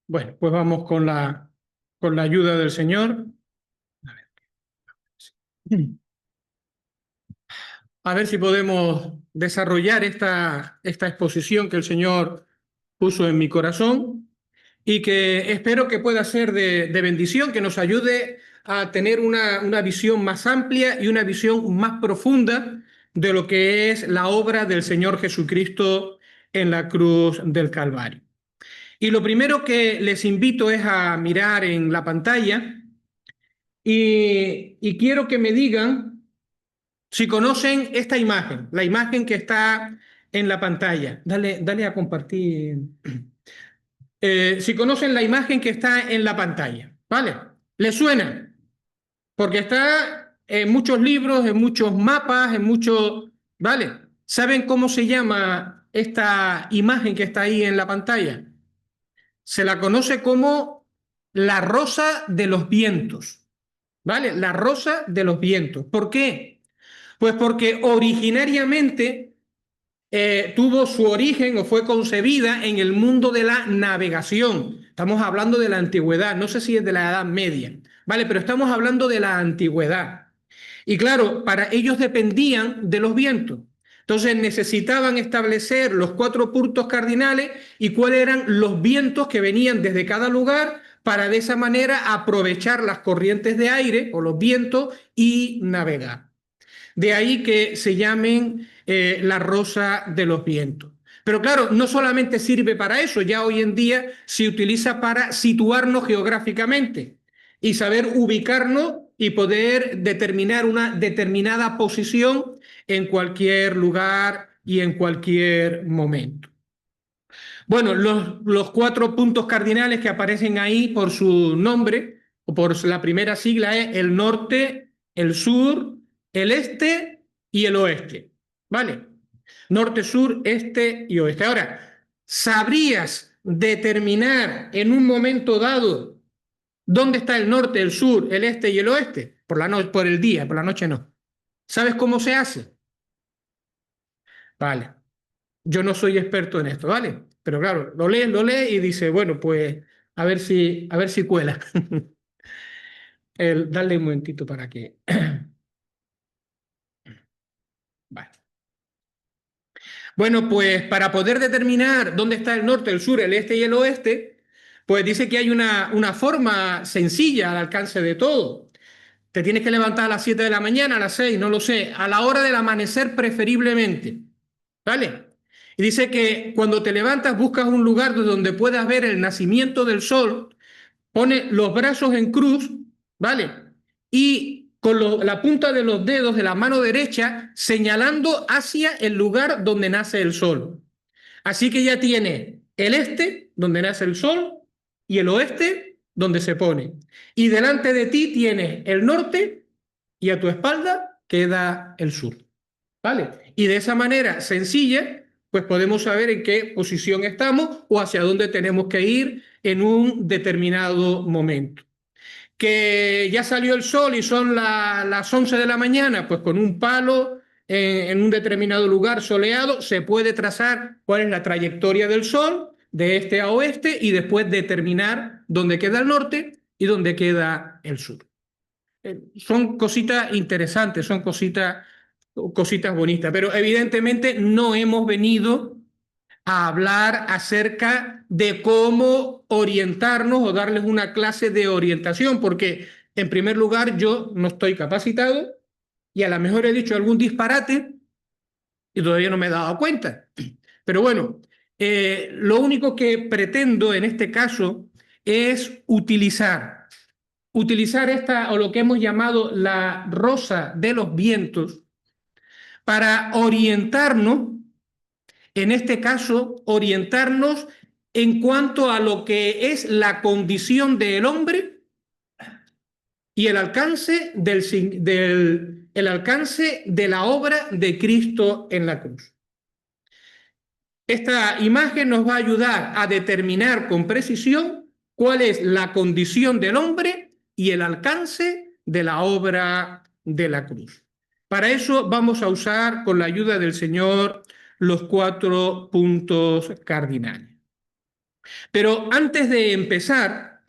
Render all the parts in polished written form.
Bueno, pues vamos con la ayuda del Señor. A ver si podemos desarrollar esta exposición que el Señor puso en mi corazón y que espero que pueda ser de bendición, que nos ayude a tener una visión más amplia y una visión más profunda de lo que es la obra del Señor Jesucristo en la cruz del Calvario. Y lo primero que les invito es a mirar en la pantalla y quiero que me digan si conocen esta imagen, la imagen que está en la pantalla. Dale a compartir. Si conocen la imagen que está en la pantalla, ¿vale? ¿Les suena? Porque está en muchos libros, en muchos mapas, en muchos... ¿Vale? ¿Saben cómo se llama esta imagen que está ahí en la pantalla? Se la conoce como la rosa de los vientos, ¿vale? La rosa de los vientos. ¿Por qué? Pues porque originariamente tuvo su origen o fue concebida en el mundo de la navegación. Estamos hablando de la antigüedad, no sé si es de la Edad Media, ¿vale? Pero estamos hablando de la antigüedad. Y claro, para ellos dependían de los vientos. Entonces necesitaban establecer los 4 puntos cardinales y cuáles eran los vientos que venían desde cada lugar para de esa manera aprovechar las corrientes de aire o los vientos y navegar. De ahí que se llamen la rosa de los vientos. Pero claro, no solamente sirve para eso, ya hoy en día se utiliza para situarnos geográficamente y saber ubicarnos y poder determinar una determinada posición en cualquier lugar y en cualquier momento. Bueno, los 4 puntos cardinales que aparecen ahí por su nombre o por la primera sigla es el norte, el sur, el este y el oeste. ¿Vale? Norte, sur, este y oeste. Ahora, ¿sabrías determinar en un momento dado dónde está el norte, el sur, el este y el oeste? Por el día, por la noche no. ¿Sabes cómo se hace? Vale. Yo no soy experto en esto, ¿vale? Pero claro, lo lee y dice, bueno, pues a ver si cuela. Dale un momentito para que... Vale. Bueno, pues para poder determinar dónde está el norte, el sur, el este y el oeste, pues dice que hay una forma sencilla al alcance de todo. Te tienes que levantar a las 7 de la mañana, a las 6, no lo sé, a la hora del amanecer preferiblemente. ¿Vale? Y dice que cuando te levantas buscas un lugar donde puedas ver el nacimiento del sol, pone los brazos en cruz, ¿vale? Y con la punta de los dedos de la mano derecha señalando hacia el lugar donde nace el sol. Así que ya tiene el este, donde nace el sol, y el oeste, donde se pone. Y delante de ti tienes el norte y a tu espalda queda el sur. ¿Vale? Y de esa manera sencilla, pues podemos saber en qué posición estamos o hacia dónde tenemos que ir en un determinado momento. Que ya salió el sol y son las 11 de la mañana, pues con un palo en un determinado lugar soleado se puede trazar cuál es la trayectoria del sol de este a oeste y después determinar dónde queda el norte y dónde queda el sur. Son cositas interesantes, son cositas bonitas, pero evidentemente no hemos venido a hablar acerca de cómo orientarnos o darles una clase de orientación, porque en primer lugar yo no estoy capacitado y a lo mejor he dicho algún disparate y todavía no me he dado cuenta. Pero bueno, lo único que pretendo en este caso es utilizar esta o lo que hemos llamado la rosa de los vientos para orientarnos, en este caso, orientarnos en cuanto a lo que es la condición del hombre y el alcance el alcance de la obra de Cristo en la cruz. Esta imagen nos va a ayudar a determinar con precisión cuál es la condición del hombre y el alcance de la obra de la cruz. Para eso vamos a usar, con la ayuda del Señor, los 4 puntos cardinales. Pero antes de empezar,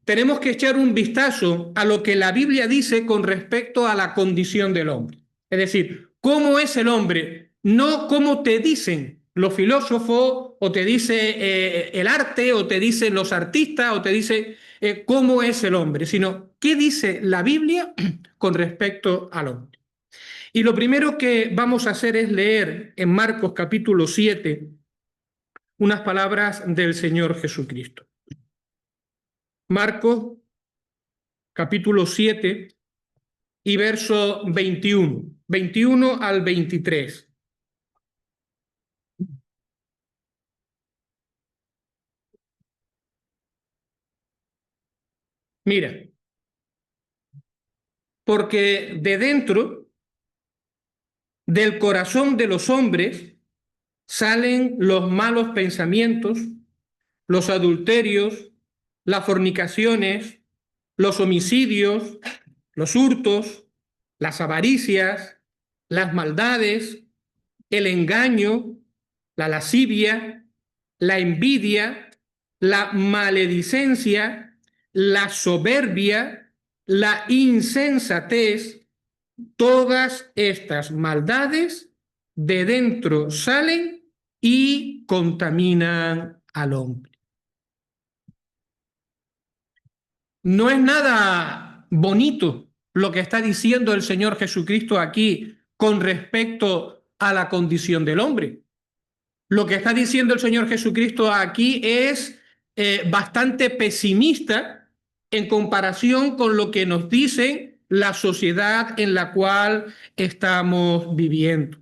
tenemos que echar un vistazo a lo que la Biblia dice con respecto a la condición del hombre. Es decir, ¿cómo es el hombre? No cómo te dicen los filósofos, o te dice el arte, o te dicen los artistas, o te dice cómo es el hombre, sino qué dice la Biblia con respecto al hombre. Y lo primero que vamos a hacer es leer en Marcos capítulo 7 unas palabras del Señor Jesucristo. Marcos capítulo 7 y verso 21 al 23. Mira, porque de dentro del corazón de los hombres salen los malos pensamientos, los adulterios, las fornicaciones, los homicidios, los hurtos, las avaricias, las maldades, el engaño, la lascivia, la envidia, la maledicencia, la soberbia, la insensatez. Todas estas maldades de dentro salen y contaminan al hombre. No es nada bonito lo que está diciendo el Señor Jesucristo aquí con respecto a la condición del hombre. Lo que está diciendo el Señor Jesucristo aquí es bastante pesimista en comparación con lo que nos dice la sociedad en la cual estamos viviendo.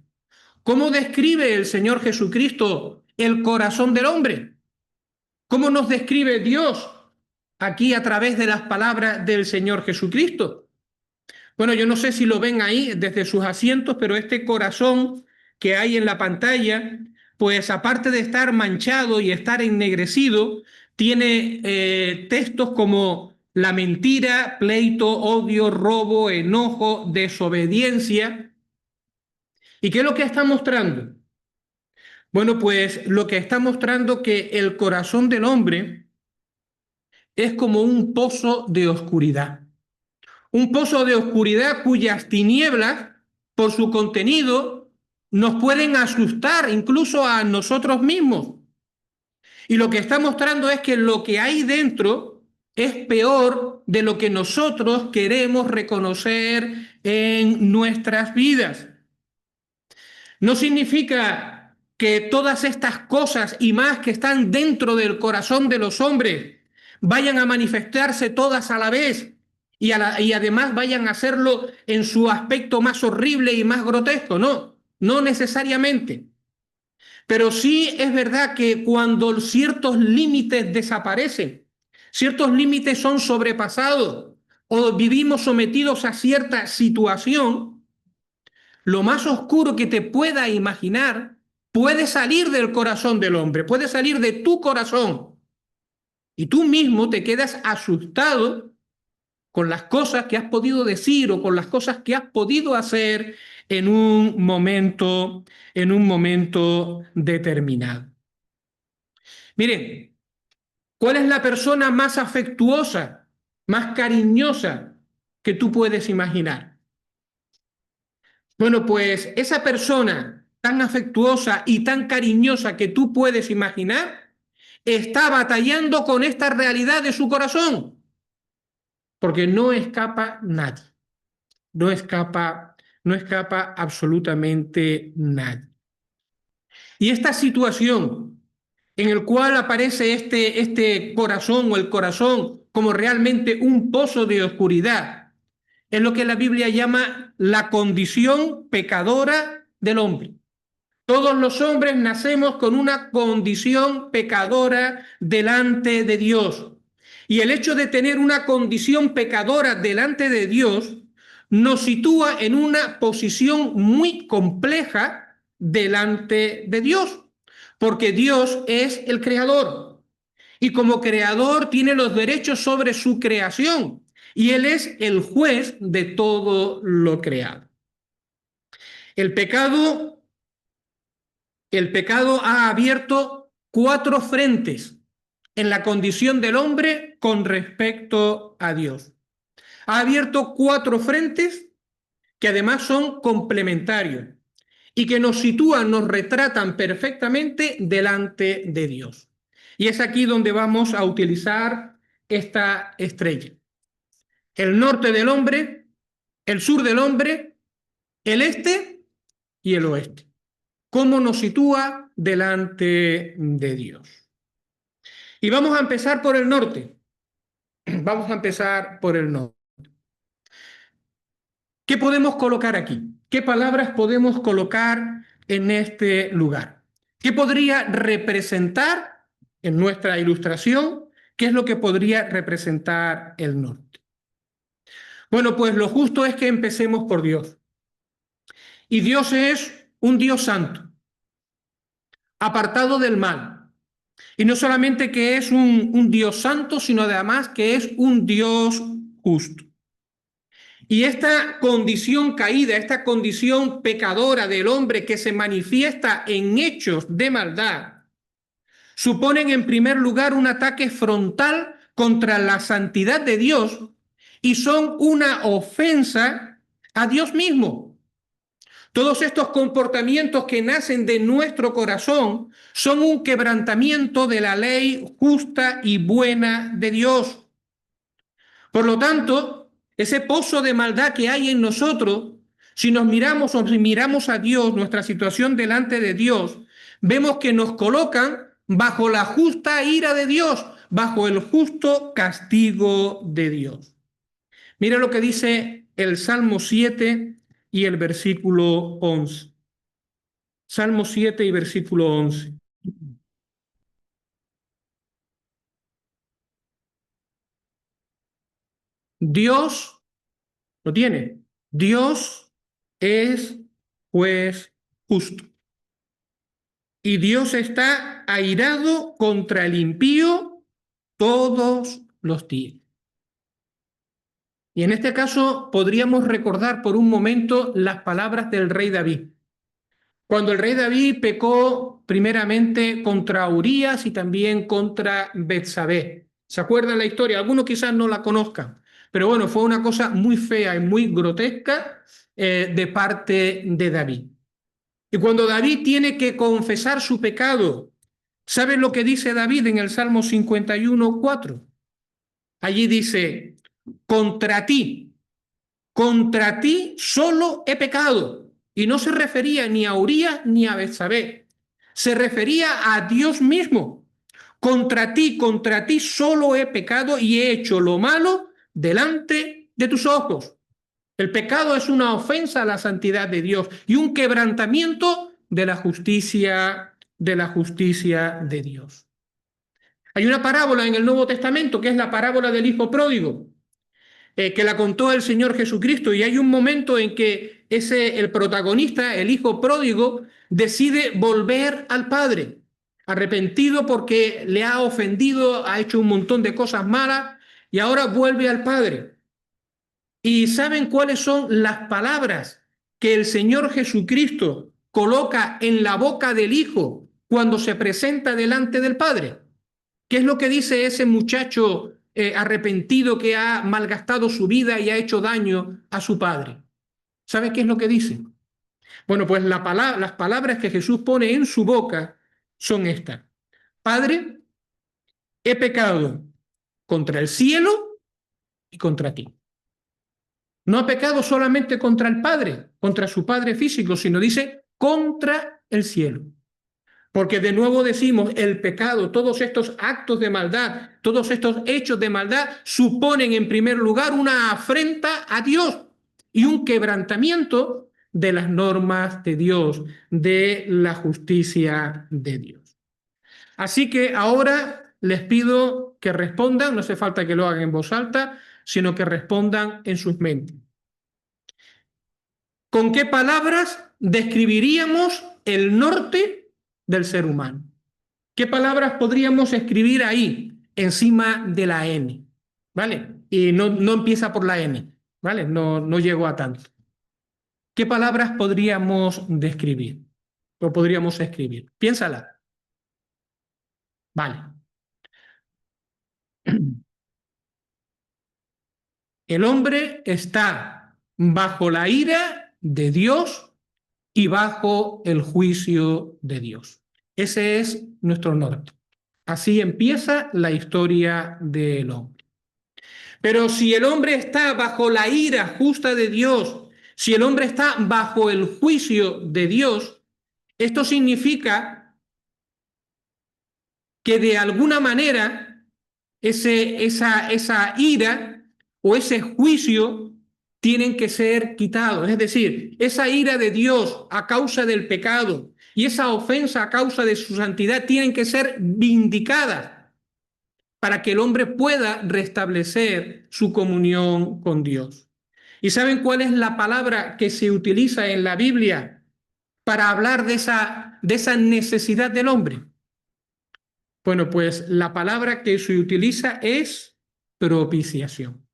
¿Cómo describe el Señor Jesucristo el corazón del hombre? ¿Cómo nos describe Dios aquí a través de las palabras del Señor Jesucristo? Bueno, yo no sé si lo ven ahí desde sus asientos, pero este corazón que hay en la pantalla, pues aparte de estar manchado y estar ennegrecido, tiene textos como la mentira, pleito, odio, robo, enojo, desobediencia. ¿Y qué es lo que está mostrando? Bueno, pues lo que está mostrando que el corazón del hombre es como un pozo de oscuridad. Un pozo de oscuridad cuyas tinieblas, por su contenido, nos pueden asustar incluso a nosotros mismos. Y lo que está mostrando es que lo que hay dentro es peor de lo que nosotros queremos reconocer en nuestras vidas. No significa que todas estas cosas y más que están dentro del corazón de los hombres vayan a manifestarse todas a la vez y además vayan a hacerlo en su aspecto más horrible y más grotesco. No, no necesariamente. Pero sí es verdad que cuando ciertos límites desaparecen, ciertos límites son sobrepasados o vivimos sometidos a cierta situación, lo más oscuro que te pueda imaginar puede salir del corazón del hombre, puede salir de tu corazón. Y tú mismo te quedas asustado con las cosas que has podido decir o con las cosas que has podido hacer en un momento determinado. Miren, ¿cuál es la persona más afectuosa, más cariñosa que tú puedes imaginar? Bueno, pues esa persona tan afectuosa y tan cariñosa que tú puedes imaginar está batallando con esta realidad de su corazón, porque no escapa nadie, no escapa absolutamente nadie. Y esta situación en el cual aparece este corazón o el corazón como realmente un pozo de oscuridad, es lo que la Biblia llama la condición pecadora del hombre. Todos los hombres nacemos con una condición pecadora delante de Dios. Y el hecho de tener una condición pecadora delante de Dios nos sitúa en una posición muy compleja delante de Dios, porque Dios es el creador. Y como creador tiene los derechos sobre su creación. Y Él es el juez de todo lo creado. El pecado El pecado ha abierto 4 frentes en la condición del hombre con respecto a Dios. Ha abierto 4 frentes que además son complementarios y que nos sitúan, nos retratan perfectamente delante de Dios. Y es aquí donde vamos a utilizar esta estrella. El norte del hombre, el sur del hombre, el este y el oeste. ¿Cómo nos sitúa delante de Dios? Y vamos a empezar por el norte. Vamos a empezar por el norte. ¿Qué podemos colocar aquí? ¿Qué palabras podemos colocar en este lugar? ¿Qué podría representar en nuestra ilustración? ¿Qué es lo que podría representar el norte? Bueno, pues lo justo es que empecemos por Dios. Y Dios es un Dios santo, apartado del mal. Y no solamente que es un Dios santo, sino además que es un Dios justo. Y esta condición caída, esta condición pecadora del hombre que se manifiesta en hechos de maldad, suponen en primer lugar un ataque frontal contra la santidad de Dios y son una ofensa a Dios mismo. Todos estos comportamientos que nacen de nuestro corazón son un quebrantamiento de la ley justa y buena de Dios. Por lo tanto, ese pozo de maldad que hay en nosotros, si nos miramos o si miramos a Dios, nuestra situación delante de Dios, vemos que nos colocan bajo la justa ira de Dios, bajo el justo castigo de Dios. Mira lo que dice el Salmo 7 y el versículo 11. Salmo 7 y versículo 11. Dios lo tiene. Dios es juez justo. Y Dios está airado contra el impío todos los días. Y en este caso podríamos recordar por un momento las palabras del rey David. Cuando el rey David pecó primeramente contra Urías y también contra Betsabé. ¿Se acuerdan la historia? Algunos quizás no la conozcan, pero bueno, fue una cosa muy fea y muy grotesca de parte de David. Y cuando David tiene que confesar su pecado, ¿saben lo que dice David en el Salmo 51:4? Allí dice, contra ti solo he pecado. Y no se refería ni a Urías ni a Betsabé. Se refería a Dios mismo. Contra ti solo he pecado y he hecho lo malo delante de tus ojos. El pecado es una ofensa a la santidad de Dios y un quebrantamiento de la justicia de Dios. Hay una parábola en el Nuevo Testamento que es la parábola del hijo pródigo, que la contó el Señor Jesucristo, y hay un momento en que el protagonista, el hijo pródigo, decide volver al padre, arrepentido porque le ha ofendido, ha hecho un montón de cosas malas y ahora vuelve al padre. ¿Y saben cuáles son las palabras que el Señor Jesucristo coloca en la boca del Hijo cuando se presenta delante del Padre? ¿Qué es lo que dice ese muchacho arrepentido que ha malgastado su vida y ha hecho daño a su Padre? ¿Sabe qué es lo que dice? Bueno, pues las palabras que Jesús pone en su boca son estas. Padre, he pecado contra el cielo y contra ti. No ha pecado solamente contra el Padre, contra su Padre físico, sino dice contra el cielo. Porque de nuevo decimos, el pecado, todos estos actos de maldad, todos estos hechos de maldad suponen en primer lugar una afrenta a Dios y un quebrantamiento de las normas de Dios, de la justicia de Dios. Así que ahora les pido que respondan, no hace falta que lo hagan en voz alta, sino que respondan en sus mentes. ¿Con qué palabras describiríamos el norte del ser humano? ¿Qué palabras podríamos escribir ahí, encima de la N? ¿Vale? Y no empieza por la N, ¿vale? No llego a tanto. ¿Qué palabras podríamos describir? O podríamos escribir. Piénsala. Vale. El hombre está bajo la ira de Dios y bajo el juicio de Dios. Ese es nuestro norte. Así empieza la historia del hombre. Pero si el hombre está bajo la ira justa de Dios, si el hombre está bajo el juicio de Dios, esto significa que de alguna manera esa ira o ese juicio tienen que ser quitados. Es decir, esa ira de Dios a causa del pecado y esa ofensa a causa de su santidad tienen que ser vindicadas para que el hombre pueda restablecer su comunión con Dios. ¿Y saben cuál es la palabra que se utiliza en la Biblia para hablar de esa necesidad del hombre? Bueno, pues la palabra que se utiliza es propiciación.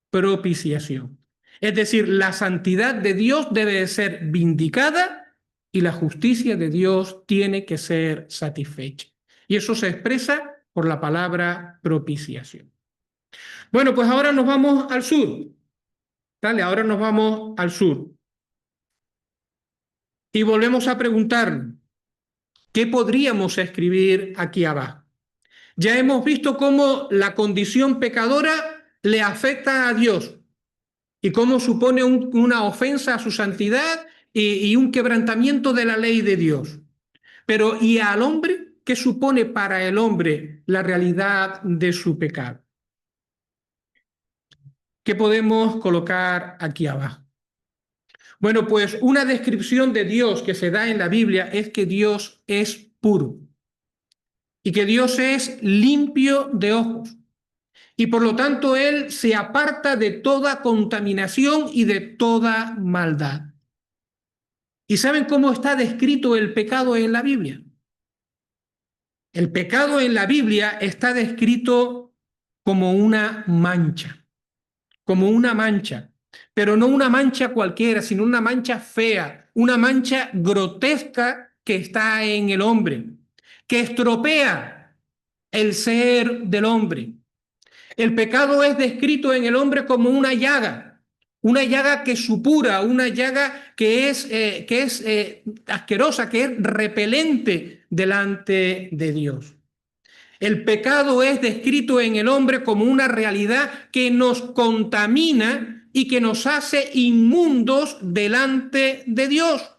Propiciación. Es decir, la santidad de Dios debe de ser vindicada y la justicia de Dios tiene que ser satisfecha. Y eso se expresa por la palabra propiciación. Bueno, pues ahora nos vamos al sur. Dale, ahora nos vamos al sur. Y volvemos a preguntarnos, ¿qué podríamos escribir aquí abajo? Ya hemos visto cómo la condición pecadora le afecta a Dios y cómo supone una ofensa a su santidad y un quebrantamiento de la ley de Dios. Pero ¿y al hombre? ¿Qué supone para el hombre la realidad de su pecado? ¿Qué podemos colocar aquí abajo? Bueno, pues una descripción de Dios que se da en la Biblia es que Dios es puro y que Dios es limpio de ojos. Y por lo tanto Él se aparta de toda contaminación y de toda maldad. ¿Y saben cómo está descrito el pecado en la Biblia? El pecado en la Biblia está descrito como una mancha, como una mancha, pero no una mancha cualquiera, sino una mancha fea, una mancha grotesca que está en el hombre, que estropea el ser del hombre. El pecado es descrito en el hombre como una llaga que supura, una llaga que es asquerosa, que es repelente delante de Dios. El pecado es descrito en el hombre como una realidad que nos contamina y que nos hace inmundos delante de Dios.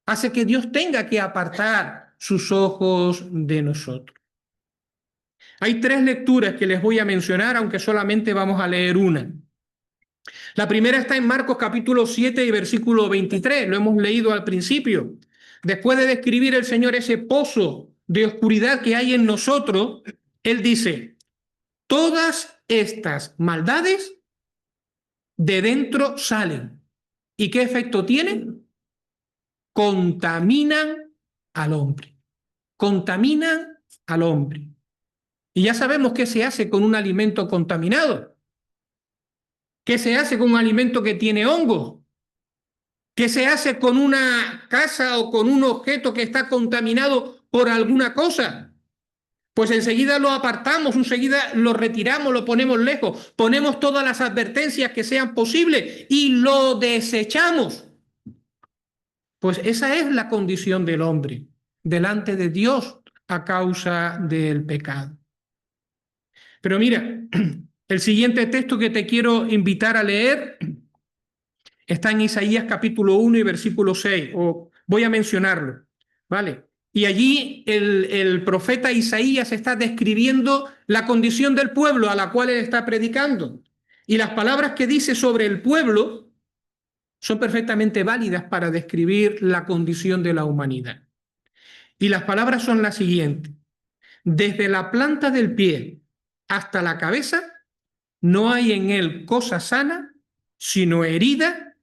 Hace que Dios tenga que apartar sus ojos de nosotros. Hay tres lecturas que les voy a mencionar, aunque solamente vamos a leer una. La primera está en Marcos capítulo 7 y versículo 23, lo hemos leído al principio. Después de describir el Señor ese pozo de oscuridad que hay en nosotros, Él dice, todas estas maldades de dentro salen. ¿Y qué efecto tienen? Contaminan al hombre. Contaminan al hombre. Y ya sabemos qué se hace con un alimento contaminado. ¿Qué se hace con un alimento que tiene hongo? ¿Qué se hace con una casa o con un objeto que está contaminado por alguna cosa? Pues enseguida lo apartamos, enseguida lo retiramos, lo ponemos lejos, ponemos todas las advertencias que sean posibles y lo desechamos. Pues esa es la condición del hombre delante de Dios a causa del pecado. Pero mira, el siguiente texto que te quiero invitar a leer está en Isaías capítulo 1 y versículo 6, o voy a mencionarlo, ¿vale? Y allí el profeta Isaías está describiendo la condición del pueblo a la cual él está predicando. Y las palabras que dice sobre el pueblo son perfectamente válidas para describir la condición de la humanidad. Y las palabras son las siguientes. Desde la planta del pie hasta la cabeza, no hay en él cosa sana, sino herida,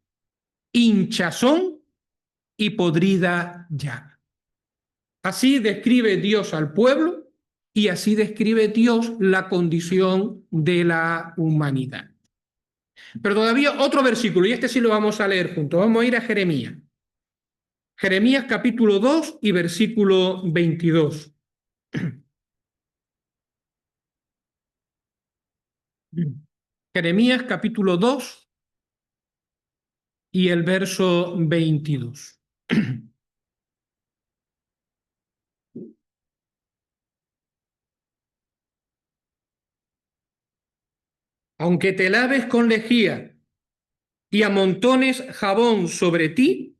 hinchazón y podrida llaga. Así describe Dios al pueblo y así describe Dios la condición de la humanidad. Pero todavía otro versículo, y este sí lo vamos a leer juntos. Vamos a ir a Jeremías. Jeremías capítulo 2 y versículo 22. Jeremías capítulo 2 y el verso 22. Aunque te laves con lejía y amontones jabón sobre ti,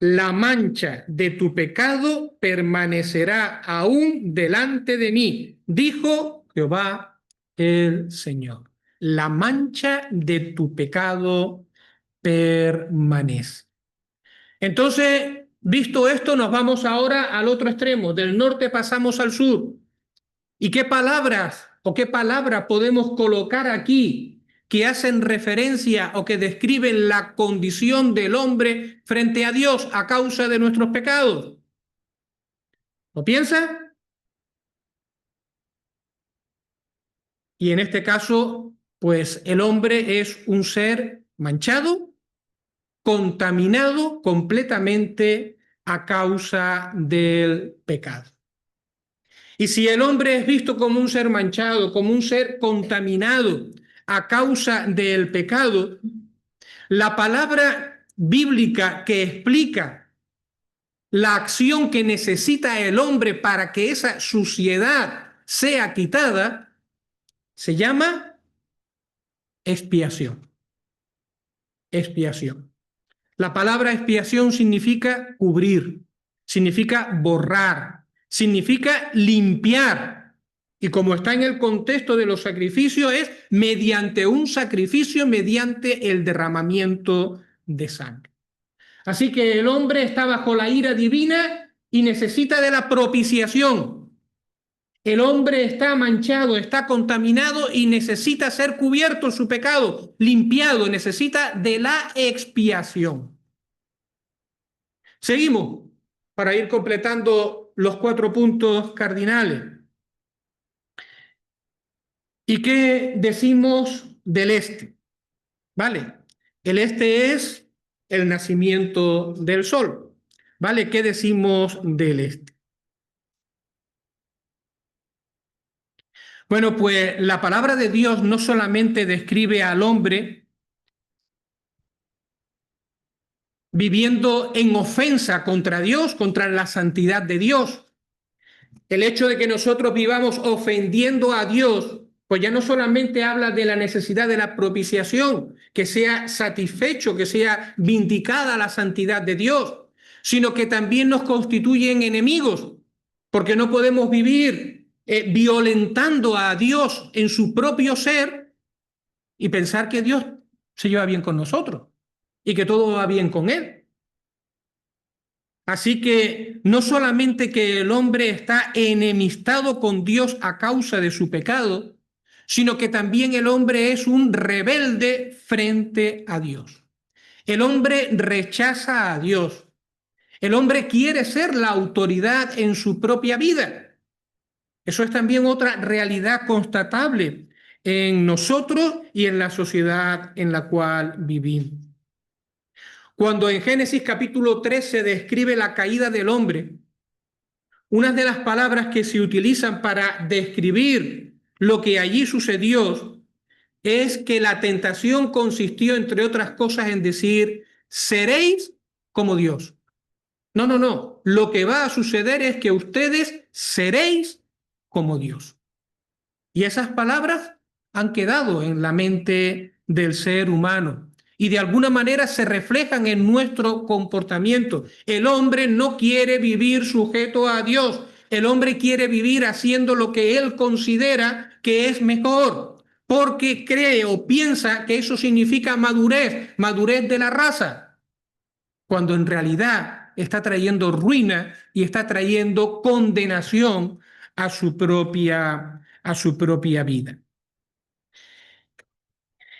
la mancha de tu pecado permanecerá aún delante de mí, dijo Jehová el Señor. La mancha de tu pecado permanece. Entonces, visto esto, nos vamos ahora al otro extremo. Del norte pasamos al sur. ¿Y qué palabras o qué palabra podemos colocar aquí que hacen referencia o que describen la condición del hombre frente a Dios a causa de nuestros pecados? ¿Lo piensa? Y en este caso, pues el hombre es un ser manchado, contaminado completamente a causa del pecado. Y si el hombre es visto como un ser manchado, como un ser contaminado a causa del pecado, la palabra bíblica que explica la acción que necesita el hombre para que esa suciedad sea quitada se llama expiación. Expiación. La palabra expiación significa cubrir, significa borrar, significa limpiar. Y como está en el contexto de los sacrificios, es mediante un sacrificio, mediante el derramamiento de sangre. Así que el hombre está bajo la ira divina y necesita de la propiciación. El hombre está manchado, está contaminado y necesita ser cubierto su pecado, limpiado, necesita de la expiación. Seguimos para ir completando los 4 puntos cardinales. ¿Y qué decimos del este? ¿Vale? El este es el nacimiento del sol. ¿Vale? ¿Qué decimos del este? Bueno, pues la palabra de Dios no solamente describe al hombre viviendo en ofensa contra Dios, contra la santidad de Dios. El hecho de que nosotros vivamos ofendiendo a Dios, pues ya no solamente habla de la necesidad de la propiciación, que sea satisfecho, que sea vindicada la santidad de Dios, sino que también nos constituyen enemigos, porque no podemos vivir violentando a Dios en su propio ser y pensar que Dios se lleva bien con nosotros y que todo va bien con Él. Así que no solamente que el hombre está enemistado con Dios a causa de su pecado, sino que también el hombre es un rebelde frente a Dios. El hombre rechaza a Dios. El hombre quiere ser la autoridad en su propia vida. Eso es también otra realidad constatable en nosotros y en la sociedad en la cual vivimos. Cuando en Génesis capítulo 3 se describe la caída del hombre, una de las palabras que se utilizan para describir lo que allí sucedió es que la tentación consistió, entre otras cosas, en decir, seréis como Dios. No, no, no. Lo que va a suceder es que ustedes seréis como Dios. Y esas palabras han quedado en la mente del ser humano y de alguna manera se reflejan en nuestro comportamiento. El hombre no quiere vivir sujeto a Dios. El hombre quiere vivir haciendo lo que él considera que es mejor, porque cree o piensa que eso significa madurez, madurez de la raza, cuando en realidad está trayendo ruina y está trayendo condenación a su propia vida.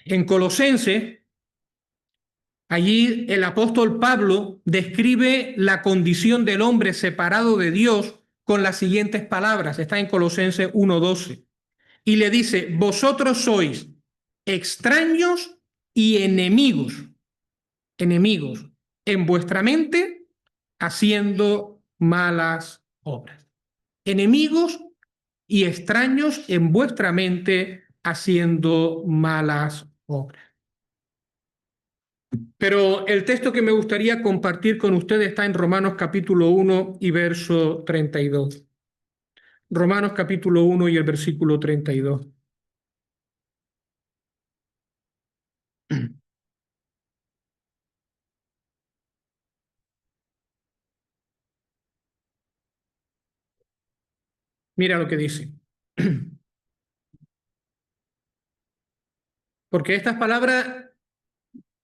En Colosenses, allí el apóstol Pablo describe la condición del hombre separado de Dios con las siguientes palabras. Está en Colosenses 1:12. Y le dice, vosotros sois extraños y enemigos en vuestra mente, haciendo malas obras. enemigos y extraños en vuestra mente, haciendo malas obras. Pero el texto que me gustaría compartir con ustedes está en Romanos capítulo 1 y verso 32. Romanos capítulo 1 y el versículo 32. Mira lo que dice. Porque estas palabras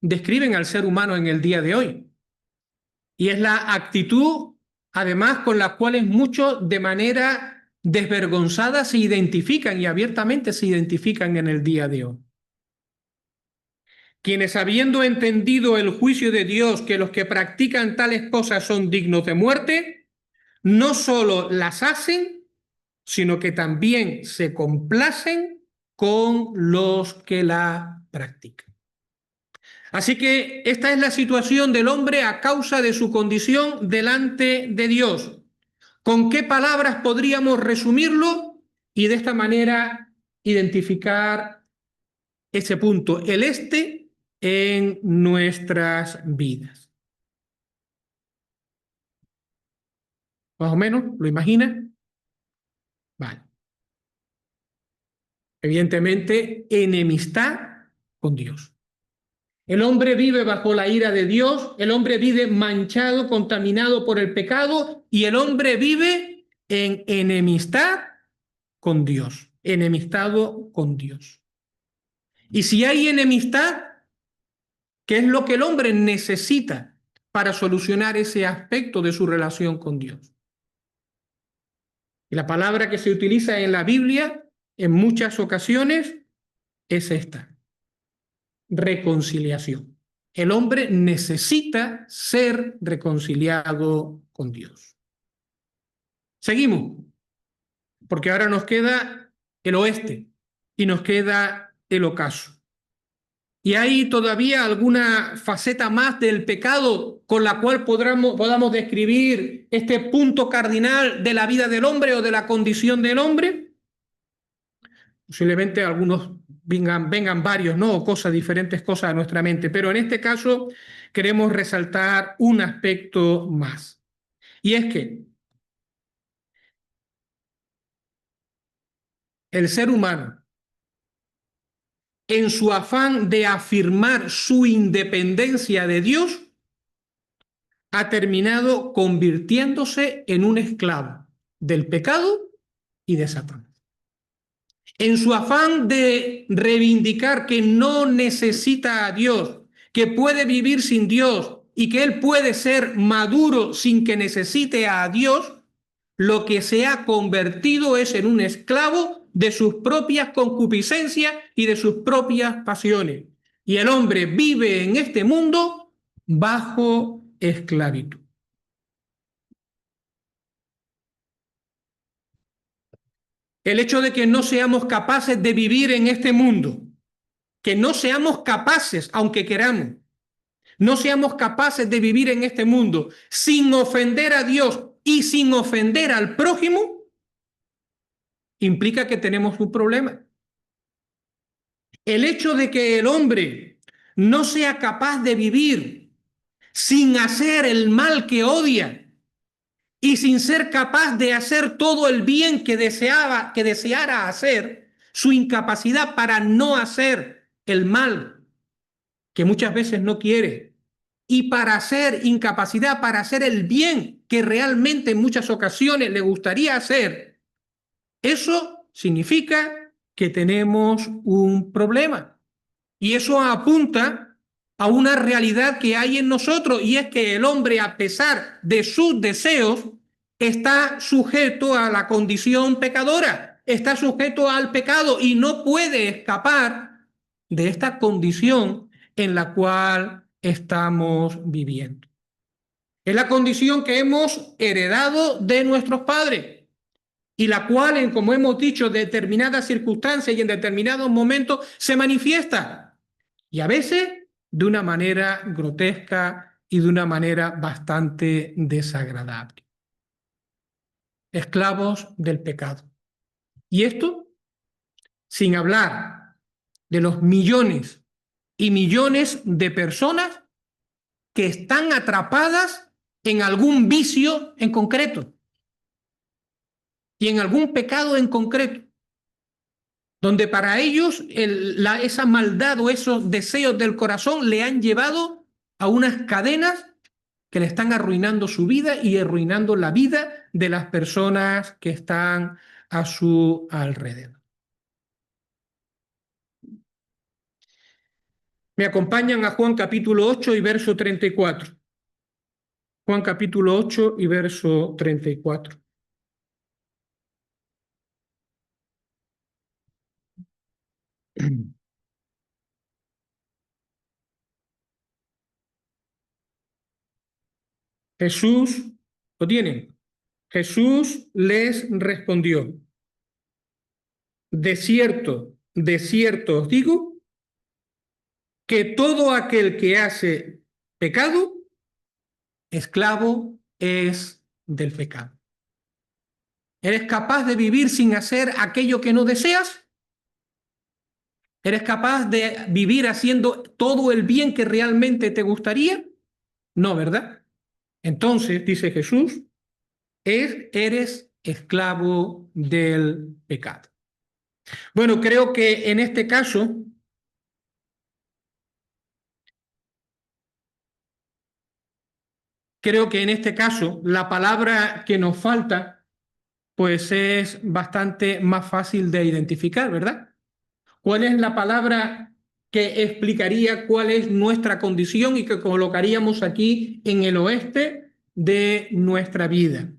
describen al ser humano en el día de hoy. Y es la actitud, además, con la cual muchos de manera desvergonzada se identifican y abiertamente se identifican en el día de hoy. Quienes, habiendo entendido el juicio de Dios, que los que practican tales cosas son dignos de muerte, no solo las hacen, sino que también se complacen con los que la practican. Así que esta es la situación del hombre a causa de su condición delante de Dios. ¿Con qué palabras podríamos resumirlo? Y de esta manera identificar ese punto, el en nuestras vidas. ¿Más o menos? ¿Lo imagina? Vale. Evidentemente, enemistad con Dios. El hombre vive bajo la ira de Dios, el hombre vive manchado, contaminado por el pecado, y el hombre vive en enemistad con Dios, enemistado con Dios. Y si hay enemistad, ¿qué es lo que el hombre necesita para solucionar ese aspecto de su relación con Dios? Y la palabra que se utiliza en la Biblia en muchas ocasiones es esta: reconciliación. El hombre necesita ser reconciliado con Dios. Seguimos, porque ahora nos queda el oeste y nos queda el ocaso. Y hay todavía alguna faceta más del pecado con la cual podamos describir este punto cardinal de la vida del hombre o de la condición del hombre. Posiblemente algunos vengan varios, ¿no? O cosas, diferentes cosas a nuestra mente, pero en este caso queremos resaltar un aspecto más. Y es que el ser humano, en su afán de afirmar su independencia de Dios, ha terminado convirtiéndose en un esclavo del pecado y de Satanás. En su afán de reivindicar que no necesita a Dios, que puede vivir sin Dios y que él puede ser maduro sin que necesite a Dios, lo que se ha convertido es en un esclavo de sus propias concupiscencias y de sus propias pasiones. Y el hombre vive en este mundo bajo esclavitud. El hecho de que no seamos capaces de vivir en este mundo, que no seamos capaces, aunque queramos, no seamos capaces de vivir en este mundo sin ofender a Dios y sin ofender al prójimo, implica que tenemos un problema. El hecho de que el hombre no sea capaz de vivir sin hacer el mal que odia y sin ser capaz de hacer todo el bien que deseara hacer, su incapacidad para no hacer el mal que muchas veces no quiere, y para hacer incapacidad para hacer el bien que realmente en muchas ocasiones le gustaría hacer, eso significa que tenemos un problema. Y eso apunta a una realidad que hay en nosotros, y es que el hombre, a pesar de sus deseos, está sujeto a la condición pecadora, está sujeto al pecado y no puede escapar de esta condición en la cual estamos viviendo. Es la condición que hemos heredado de nuestros padres y la cual, como hemos dicho, en determinadas circunstancias y en determinados momentos se manifiesta, y a veces de una manera grotesca y de una manera bastante desagradable. esclavos del pecado. Y esto sin hablar de los millones y millones de personas que están atrapadas en algún vicio en concreto y en algún pecado en concreto, donde para ellos esa maldad o esos deseos del corazón le han llevado a unas cadenas que le están arruinando su vida y arruinando la vida de las personas que están a su alrededor. Me acompañan a Juan capítulo 8 y verso 34. Juan capítulo 8 y verso 34. Jesús, ¿lo tienen? Jesús les respondió, de cierto os digo, que todo aquel que hace pecado, esclavo es del pecado. ¿Eres capaz de vivir sin hacer aquello que no deseas? ¿Eres capaz de vivir haciendo todo el bien que realmente te gustaría? No, ¿verdad? Entonces, dice Jesús, eres esclavo del pecado. Bueno, creo que en este caso, la palabra que nos falta, pues es bastante más fácil de identificar, ¿verdad? ¿Cuál es la palabra que explicaría cuál es nuestra condición y que colocaríamos aquí en el oeste de nuestra vida?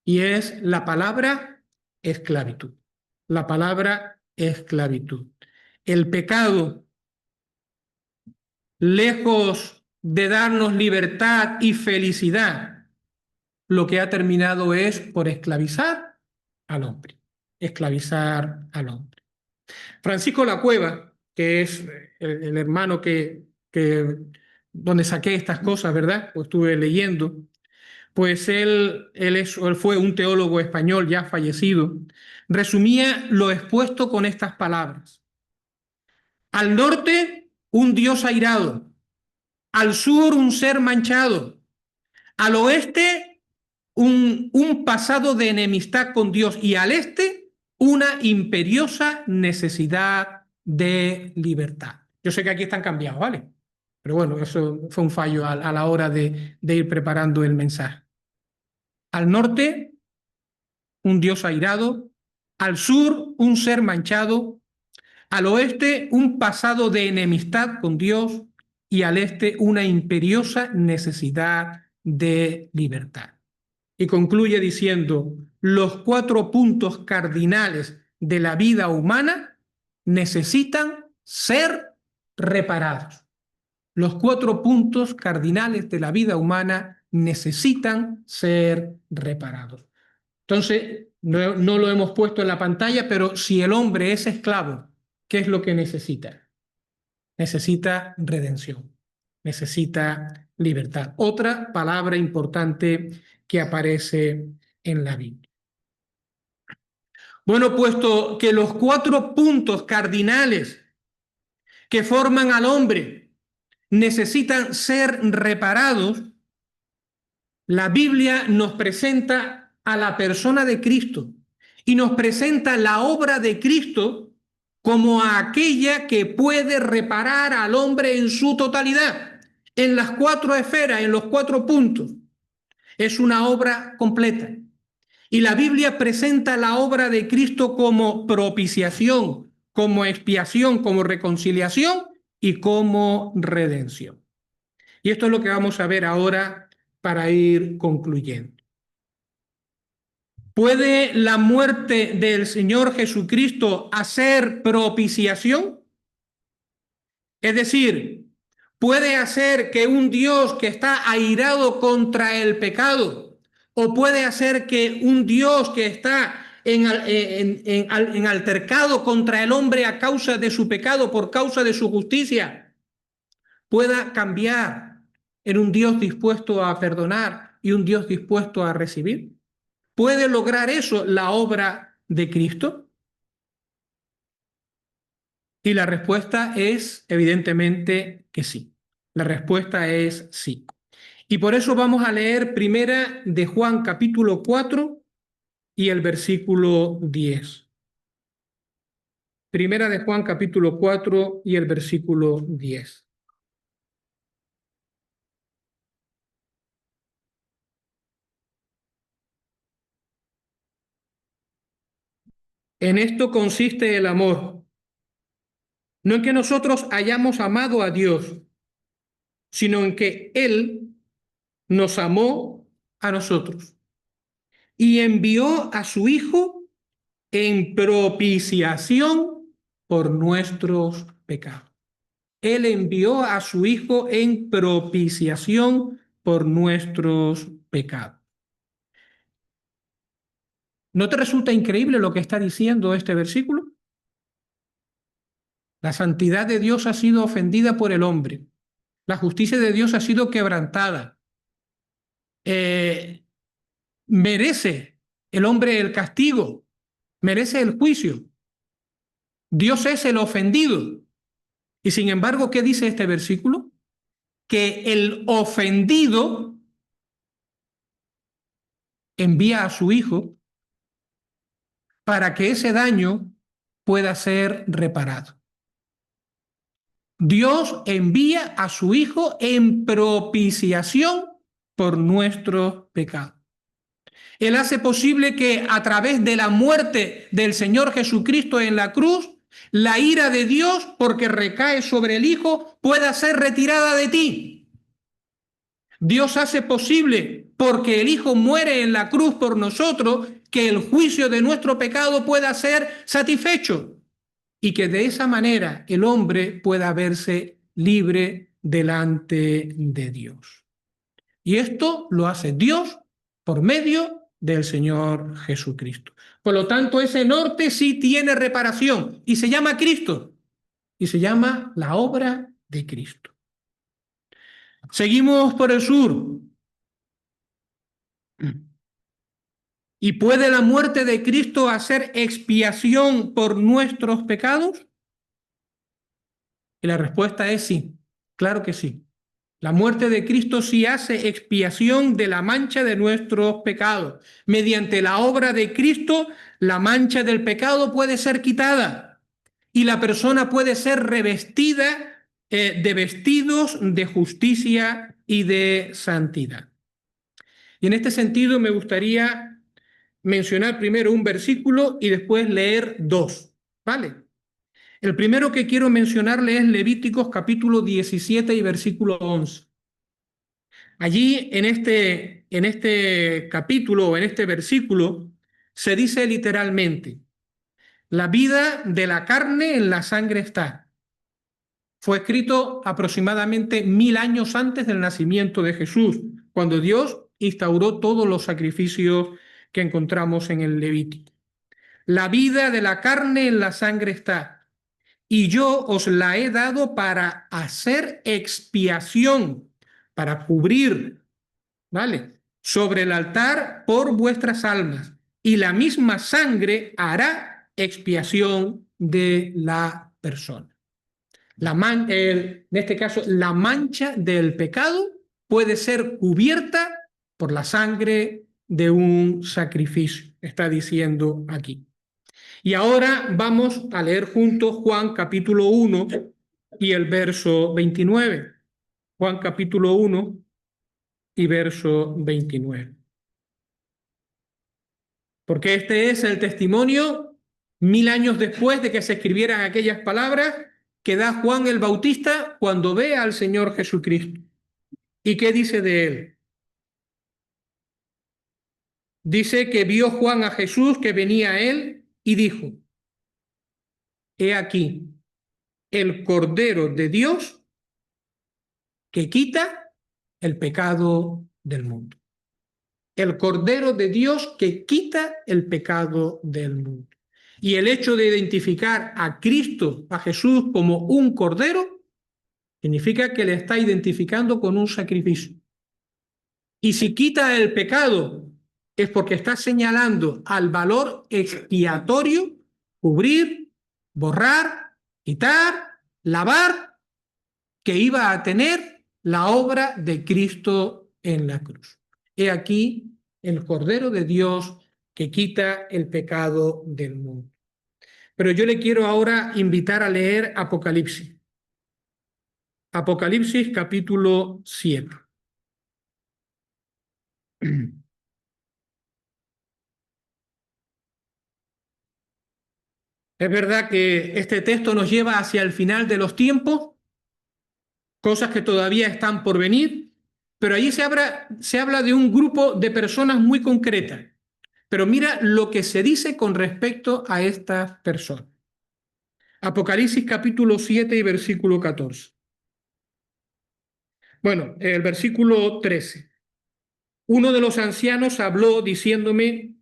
Y es la palabra esclavitud. La palabra esclavitud. El pecado, lejos de darnos libertad y felicidad, lo que ha terminado es por esclavizar al hombre. Esclavizar al hombre. Francisco Lacueva, que es el hermano donde saqué estas cosas, ¿verdad? Pues estuve leyendo. Pues él fue un teólogo español ya fallecido. Resumía lo expuesto con estas palabras. Al norte, un Dios airado. Al sur, un ser manchado. Al oeste, un pasado de enemistad con Dios. Y al este, una imperiosa necesidad de libertad. Yo sé que aquí están cambiados, ¿vale? Pero bueno, eso fue un fallo a la hora de ir preparando el mensaje. Al norte, un Dios airado. Al sur, un ser manchado. Al oeste, un pasado de enemistad con Dios. Y al este, una imperiosa necesidad de libertad. Y concluye diciendo, los 4 puntos cardinales de la vida humana necesitan ser reparados. Los 4 puntos cardinales de la vida humana necesitan ser reparados. Entonces, no lo hemos puesto en la pantalla, pero si el hombre es esclavo, ¿qué es lo que necesita? Necesita redención, necesita libertad. Otra palabra importante que aparece en la Biblia. Bueno, puesto que los 4 puntos cardinales que forman al hombre necesitan ser reparados, la Biblia nos presenta a la persona de Cristo y nos presenta la obra de Cristo como aquella que puede reparar al hombre en su totalidad, en las 4 esferas, en los 4 puntos. Es una obra completa. Y la Biblia presenta la obra de Cristo como propiciación, como expiación, como reconciliación y como redención. Y esto es lo que vamos a ver ahora para ir concluyendo. ¿Puede la muerte del Señor Jesucristo hacer propiciación? Es decir, ¿puede hacer que un Dios que está airado contra el pecado, o puede hacer que un Dios que está en altercado contra el hombre a causa de su pecado, por causa de su justicia, pueda cambiar en un Dios dispuesto a perdonar y un Dios dispuesto a recibir? ¿Puede lograr eso la obra de Cristo? Y la respuesta es evidentemente que sí. La respuesta es sí. Y por eso vamos a leer primera de Juan capítulo 4 y el versículo 10. Primera de Juan capítulo 4 y el versículo 10. En esto consiste el amor, no en que nosotros hayamos amado a Dios, sino en que Él nos amó a nosotros y envió a su Hijo en propiciación por nuestros pecados. Él envió a su Hijo en propiciación por nuestros pecados. ¿No te resulta increíble lo que está diciendo este versículo? La santidad de Dios ha sido ofendida por el hombre. La justicia de Dios ha sido quebrantada. Merece el hombre el castigo, merece el juicio. Dios es el ofendido. Y sin embargo, ¿qué dice este versículo? Que el ofendido envía a su Hijo para que ese daño pueda ser reparado. Dios envía a su Hijo en propiciación por nuestros pecados. Él hace posible que a través de la muerte del Señor Jesucristo en la cruz, la ira de Dios, porque recae sobre el Hijo, pueda ser retirada de ti. Dios hace posible, porque el Hijo muere en la cruz por nosotros, que el juicio de nuestro pecado pueda ser satisfecho y que de esa manera el hombre pueda verse libre delante de Dios. Y esto lo hace Dios por medio del Señor Jesucristo. Por lo tanto, ese norte sí tiene reparación y se llama Cristo y se llama la obra de Cristo. Seguimos por el sur. ¿Y puede la muerte de Cristo hacer expiación por nuestros pecados? Y la respuesta es sí, claro que sí. La muerte de Cristo sí hace expiación de la mancha de nuestros pecados. Mediante la obra de Cristo, la mancha del pecado puede ser quitada y la persona puede ser revestida de vestidos de justicia y de santidad. Y en este sentido me gustaría mencionar primero un versículo y después leer dos, ¿vale? El primero que quiero mencionarle es Levíticos capítulo 17 y versículo 11. Allí en este capítulo o en este versículo se dice literalmente, la vida de la carne en la sangre está. Fue escrito aproximadamente 1000 años antes del nacimiento de Jesús, cuando Dios instauró todos los sacrificios que encontramos en el Levítico. La vida de la carne en la sangre está, y yo os la he dado para hacer expiación, para cubrir, ¿vale? Sobre el altar por vuestras almas, y la misma sangre hará expiación de la persona. En este caso, la mancha del pecado puede ser cubierta por la sangre de un sacrificio, está diciendo aquí. Y ahora vamos a leer juntos Juan capítulo 1 y el verso 29. Juan capítulo 1 y verso 29. Porque este es el testimonio 1000 años después de que se escribieran aquellas palabras que da Juan el Bautista cuando ve al Señor Jesucristo. ¿Y qué dice de él? Dice que vio Juan a Jesús que venía a él y dijo, he aquí el Cordero de Dios que quita el pecado del mundo. El Cordero de Dios que quita el pecado del mundo. Y el hecho de identificar a Cristo, a Jesús, como un Cordero, Significa que le está identificando con un sacrificio. Y si quita el pecado, es porque está señalando al valor expiatorio, cubrir, borrar, quitar, lavar, que iba a tener la obra de Cristo en la cruz. He aquí el Cordero de Dios que quita el pecado del mundo. Pero yo le quiero ahora invitar a leer Apocalipsis. Apocalipsis capítulo 7. Es verdad que este texto nos lleva hacia el final de los tiempos, cosas que todavía están por venir, pero allí se habla de un grupo de personas muy concretas. Pero mira lo que se dice con respecto a estas personas. Apocalipsis capítulo 7 y versículo 14. Bueno, el versículo 13. Uno de los ancianos habló diciéndome,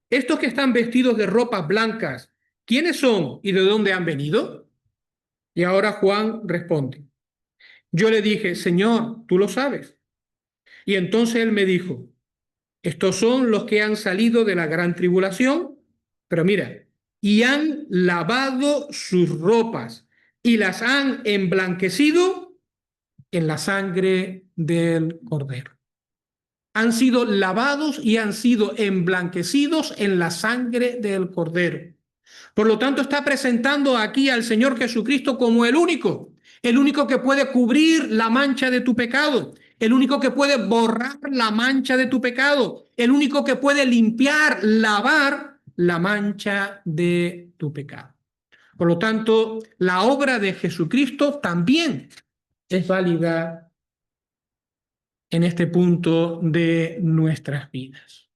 estos que están vestidos de ropas blancas, ¿quiénes son y de dónde han venido? Y ahora Juan responde, yo le dije, Señor, tú lo sabes. Y entonces él me dijo, estos son los que han salido de la gran tribulación, pero mira, y han lavado sus ropas y las han emblanquecido en la sangre del Cordero. Han sido lavados y han sido emblanquecidos en la sangre del Cordero. Por lo tanto, está presentando aquí al Señor Jesucristo como el único que puede cubrir la mancha de tu pecado, el único que puede borrar la mancha de tu pecado, el único que puede limpiar, lavar la mancha de tu pecado. Por lo tanto, la obra de Jesucristo también es válida en este punto de nuestras vidas.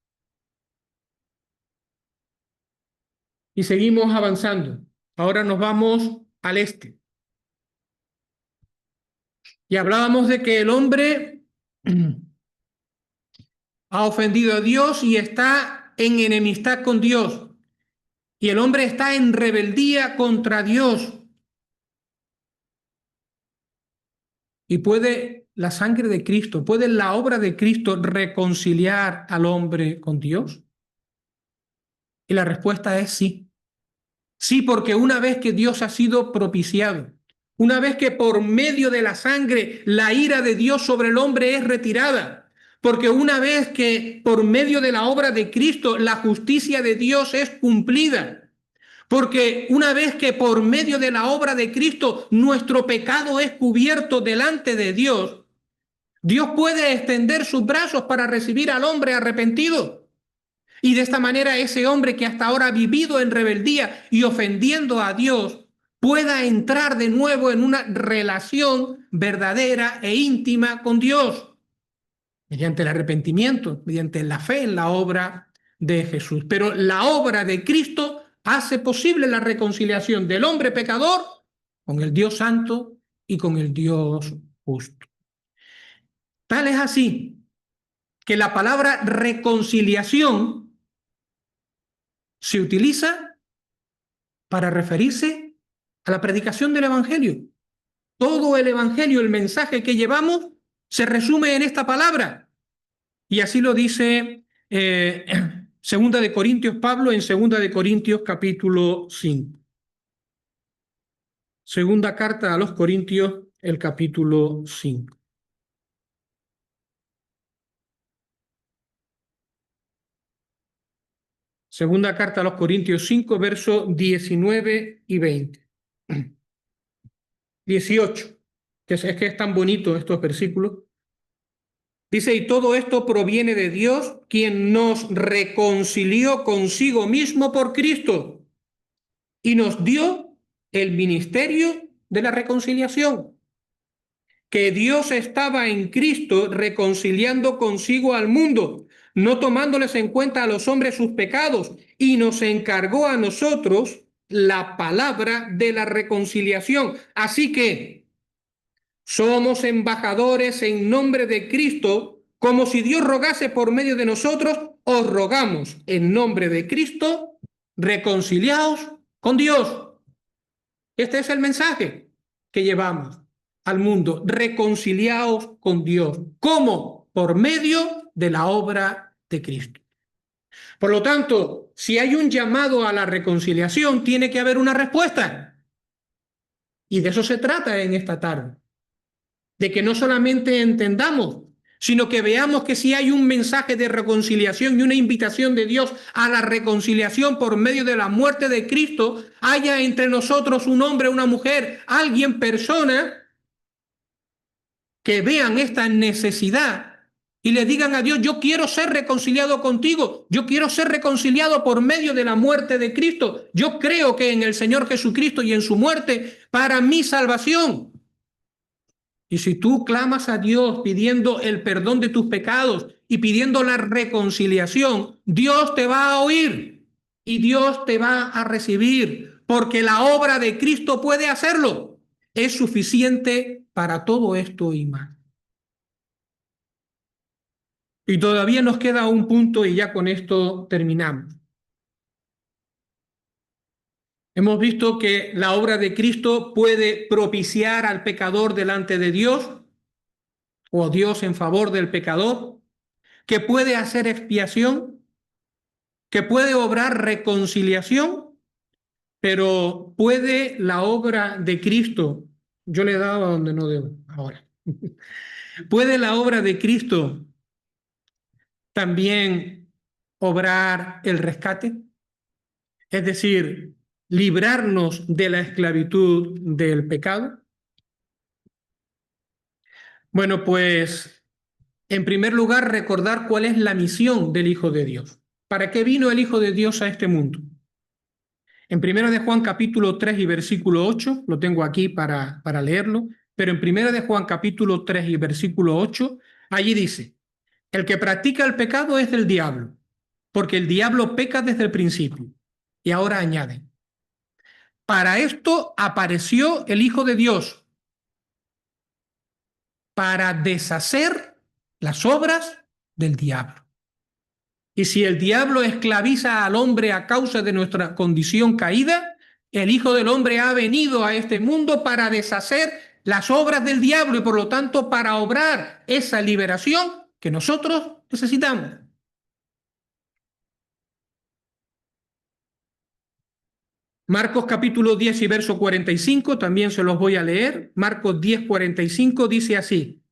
Y seguimos avanzando. Ahora nos vamos al este. Y hablábamos de que el hombre ha ofendido a Dios y está en enemistad con Dios. Y el hombre está en rebeldía contra Dios. Y puede la sangre de Cristo, puede la obra de Cristo reconciliar al hombre con Dios. Y la respuesta es sí. Sí, porque una vez que Dios ha sido propiciado, una vez que por medio de la sangre la ira de Dios sobre el hombre es retirada, porque una vez que por medio de la obra de Cristo la justicia de Dios es cumplida, porque una vez que por medio de la obra de Cristo nuestro pecado es cubierto delante de Dios, Dios puede extender sus brazos para recibir al hombre arrepentido. Y de esta manera ese hombre que hasta ahora ha vivido en rebeldía y ofendiendo a Dios pueda entrar de nuevo en una relación verdadera e íntima con Dios, mediante el arrepentimiento, mediante la fe en la obra de Jesús. Pero la obra de Cristo hace posible la reconciliación del hombre pecador con el Dios santo y con el Dios justo. Tal es así que la palabra reconciliación se utiliza para referirse a la predicación del Evangelio. Todo el Evangelio, el mensaje que llevamos, se resume en esta palabra. Y así lo dice Segunda de Corintios, Pablo en Segunda de Corintios capítulo 5. Segunda carta a los Corintios, el capítulo 5. Segunda carta a los Corintios 5, versos 19 y 20. 18, que es que es tan bonito estos versículos. Dice, y todo esto proviene de Dios, quien nos reconcilió consigo mismo por Cristo y nos dio el ministerio de la reconciliación. Que Dios estaba en Cristo reconciliando consigo al mundo, no tomándoles en cuenta a los hombres sus pecados, y nos encargó a nosotros la palabra de la reconciliación. Así que somos embajadores en nombre de Cristo, como si Dios rogase por medio de nosotros, os rogamos en nombre de Cristo, reconciliaos con Dios. Este es el mensaje que llevamos. al mundo, reconciliados con Dios. ¿Cómo? Por medio de la obra de Cristo. Por lo tanto, si hay un llamado a la reconciliación, tiene que haber una respuesta. Y de eso se trata en esta tarde. De que no solamente entendamos, sino que veamos que si hay un mensaje de reconciliación y una invitación de Dios a la reconciliación por medio de la muerte de Cristo, haya entre nosotros un hombre, una mujer, alguien, persona, que vean esta necesidad y le digan a Dios, yo quiero ser reconciliado contigo, yo quiero ser reconciliado por medio de la muerte de Cristo, yo creo que en el Señor Jesucristo y en su muerte para mi salvación. Y si tú clamas a Dios pidiendo el perdón de tus pecados y pidiendo la reconciliación, Dios te va a oír y Dios te va a recibir, porque la obra de Cristo puede hacerlo. Es suficiente para todo esto y más. Y todavía nos queda un punto y ya con esto terminamos. Hemos visto que la obra de Cristo puede propiciar al pecador delante de Dios o Dios en favor del pecador, que puede hacer expiación, que puede obrar reconciliación, pero puede la obra de Cristo, yo le he dado a donde no debo ahora, puede la obra de Cristo también obrar el rescate, es decir, librarnos de la esclavitud del pecado. Bueno, pues en primer lugar recordar cuál es la misión del Hijo de Dios. ¿Para qué vino el Hijo de Dios a este mundo? En 1 de Juan capítulo 3 y versículo 8, lo tengo aquí para leerlo, pero en 1 de Juan capítulo 3 y versículo 8, allí dice, el que practica el pecado es del diablo, porque el diablo peca desde el principio. Y ahora añade, para esto apareció el Hijo de Dios, para deshacer las obras del diablo. Y si el diablo esclaviza al hombre a causa de nuestra condición caída, el Hijo del Hombre ha venido a este mundo para deshacer las obras del diablo y por lo tanto para obrar esa liberación que nosotros necesitamos. Marcos capítulo 10 y verso 45, también se los voy a leer. Marcos 10, 45 dice así,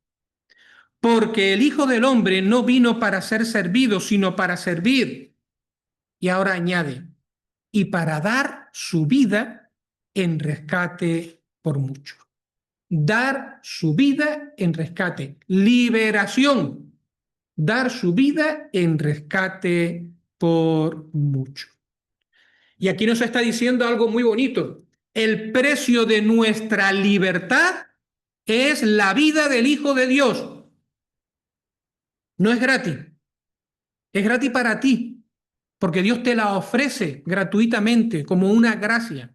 porque el Hijo del Hombre no vino para ser servido, sino para servir. Y ahora añade, y para dar su vida en rescate por mucho. Dar su vida en rescate. Liberación. Dar su vida en rescate por mucho. Y aquí nos está diciendo algo muy bonito. El precio de nuestra libertad es la vida del Hijo de Dios. No es gratis. Es gratis para ti, porque Dios te la ofrece gratuitamente como una gracia.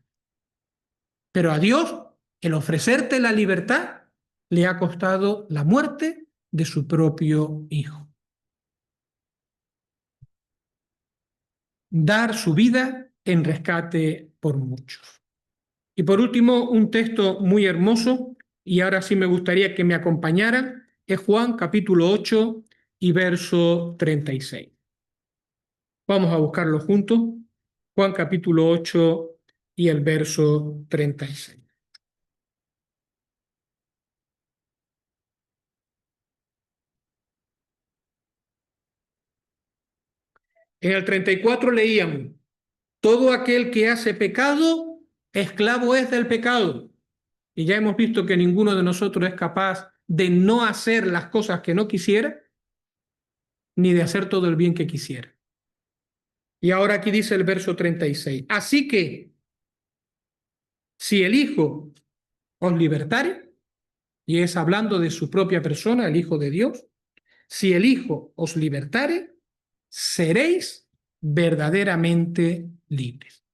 Pero a Dios, el ofrecerte la libertad, le ha costado la muerte de su propio Hijo. Dar su vida en rescate por muchos. Y por último, un texto muy hermoso, y ahora sí me gustaría que me acompañaran, es Juan capítulo 8 y verso 36. Vamos a buscarlo juntos. Juan capítulo 8 y el verso 36. En el 34 leíamos, todo aquel que hace pecado, esclavo es del pecado. Y ya hemos visto que ninguno de nosotros es capaz de no hacer las cosas que no quisiera, ni de hacer todo el bien que quisiera. Y ahora aquí dice el verso 36. Así que, si el Hijo os libertare, y es hablando de su propia persona, el Hijo de Dios, si el Hijo os libertare, seréis verdaderamente libres.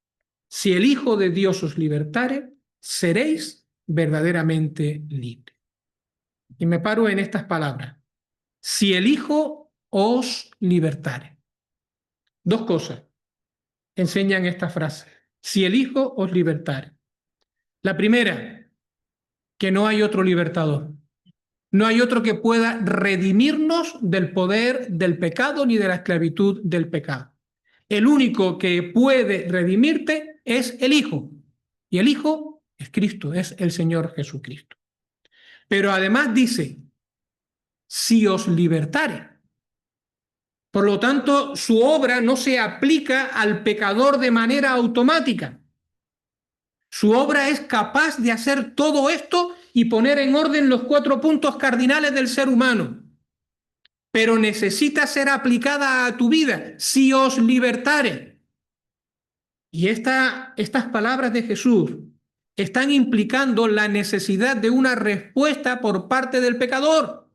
Si el Hijo de Dios os libertare, seréis verdaderamente libres. Y me paro en estas palabras. Si el Hijo os libertare. Dos cosas enseñan esta frase. Si el Hijo os libertare. La primera, que no hay otro libertador. No hay otro que pueda redimirnos del poder del pecado ni de la esclavitud del pecado. El único que puede redimirte es el Hijo. Y el Hijo es Cristo, es el Señor Jesucristo. Pero además dice, si os libertare. Por lo tanto, su obra no se aplica al pecador de manera automática. Su obra es capaz de hacer todo esto y poner en orden los 4 puntos cardinales del ser humano. Pero necesita ser aplicada a tu vida, si os libertare. Y estas palabras de Jesús están implicando la necesidad de una respuesta por parte del pecador.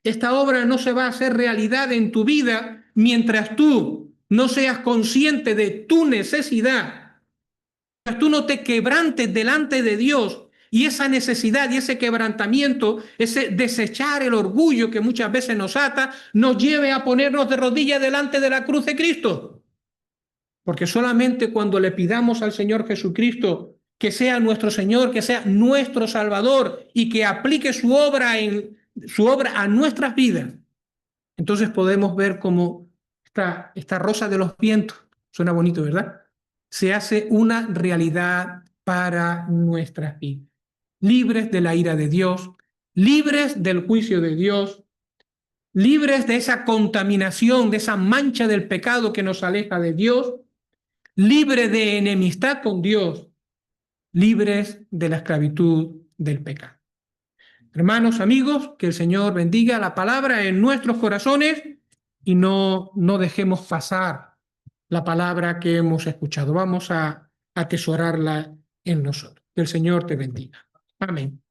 Esta obra no se va a hacer realidad en tu vida mientras tú no seas consciente de tu necesidad, mientras tú no te quebrantes delante de Dios. Y esa necesidad y ese quebrantamiento, ese desechar el orgullo que muchas veces nos ata, nos lleve a ponernos de rodillas delante de la cruz de Cristo. Porque solamente cuando le pidamos al Señor Jesucristo que sea nuestro Señor, que sea nuestro Salvador y que aplique su obra a nuestras vidas, entonces podemos ver cómo esta rosa de los vientos, suena bonito, ¿verdad? Se hace una realidad para nuestras vidas. Libres de la ira de Dios, libres del juicio de Dios, libres de esa contaminación, de esa mancha del pecado que nos aleja de Dios, libres de enemistad con Dios, libres de la esclavitud del pecado. Hermanos, amigos, que el Señor bendiga la palabra en nuestros corazones y no dejemos pasar la palabra que hemos escuchado. Vamos a atesorarla en nosotros. Que el Señor te bendiga. Amén.